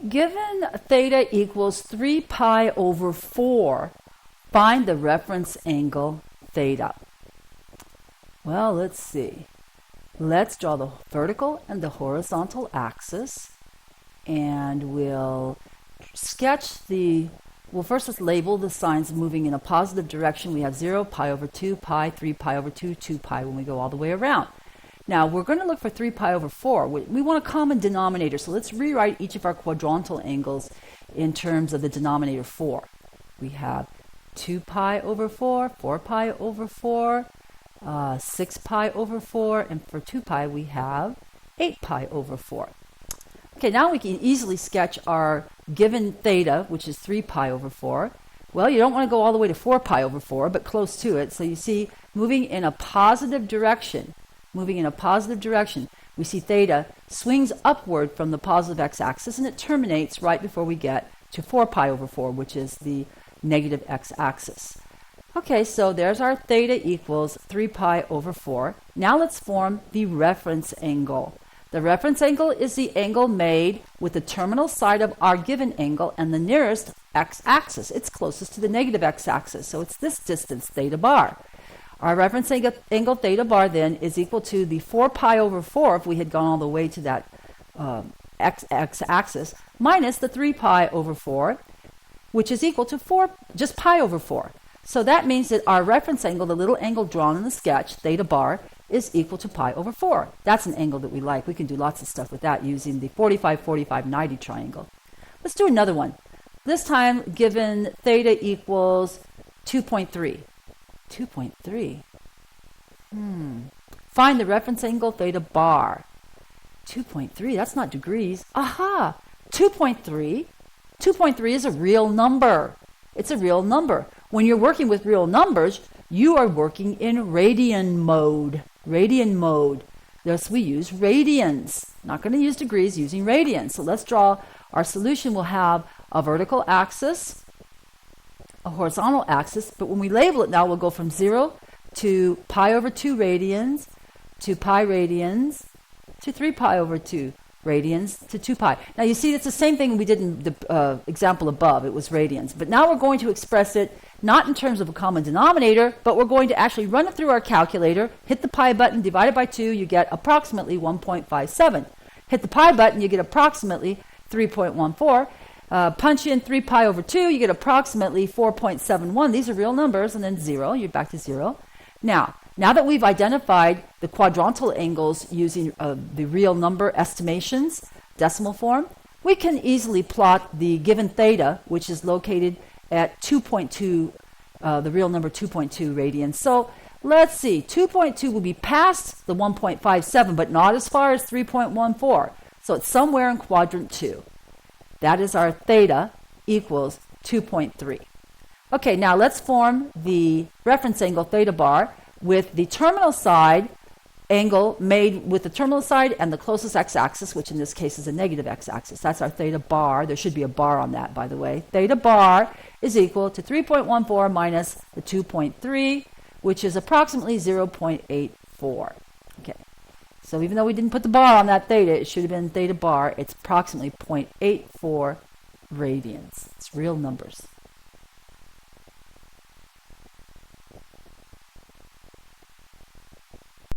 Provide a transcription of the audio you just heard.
Given theta equals 3 pi over 4, find the reference angle theta. Well, let's see. Let's draw the vertical and the horizontal axis, and we'll sketch the, well, first let's label the signs moving in a positive direction. We have 0, pi over 2, pi, 3 pi over 2, 2 pi when we go all the way around. Now, we're going to look for 3 pi over 4. We want a common denominator, so let's rewrite each of our quadrantal angles in terms of the denominator 4. We have 2 pi over 4, 4 pi over 4, 6 pi over 4, and for 2 pi we have 8 pi over 4. Okay, now we can easily sketch our given theta, which is 3 pi over 4. Well, you don't want to go all the way to 4 pi over 4, but close to it. So you see, moving in a positive direction, we see theta swings upward from the positive x-axis, and it terminates right before we get to 4 pi over 4, which is the negative x-axis. Okay, so there's our theta equals 3 pi over 4. Now let's form the reference angle. The reference angle is the angle made with the terminal side of our given angle and the nearest x-axis. It's closest to the negative x-axis, so it's this distance, theta bar. Our reference angle theta bar then is equal to the 4 pi over 4 if we had gone all the way to that x-axis, minus the 3 pi over 4, which is equal to 4, just pi over 4. So that means that our reference angle, the little angle drawn in the sketch, theta bar, is equal to pi over 4. That's an angle that we like. We can do lots of stuff with that using the 45, 45, 90 triangle. Let's do another one. This time, given theta equals 2.3. 2.3. Find the reference angle theta bar. 2.3, that's not degrees. Aha! 2.3. 2.3 is a real number. It's a real number. When you're working with real numbers, you are working in radian mode. Radian mode. Thus we use radians. Not going to use degrees, using radians. So let's draw our solution. We'll have a vertical axis, a horizontal axis, but when we label it now, we'll go from 0 to pi over 2 radians, to pi radians, to 3 pi over 2 radians, to 2 pi. Now you see it's the same thing we did in the example above. It was radians. But now we're going to express it not in terms of a common denominator, but we're going to actually run it through our calculator, hit the pi button, divide it by 2, you get approximately 1.57. Hit the pi button, you get approximately 3.14. Punch in 3 pi over 2, you get approximately 4.71. These are real numbers, and then 0, you're back to 0. Now that we've identified the quadrantal angles using the real number estimations, decimal form, we can easily plot the given theta, which is located at 2.2, the real number 2.2 radians. So let's see, 2.2 will be past the 1.57, but not as far as 3.14. So it's somewhere in quadrant 2. That is our theta equals 2.3. Okay, now let's form the reference angle theta bar with the terminal side angle made with the terminal side and the closest x-axis, which in this case is a negative x-axis. That's our theta bar. There should be a bar on that, by the way. Theta bar is equal to 3.14 minus the 2.3, which is approximately 0.84. Okay, so even though we didn't put the bar on that theta, it should have been theta bar. It's approximately 0.84 radians. It's real numbers.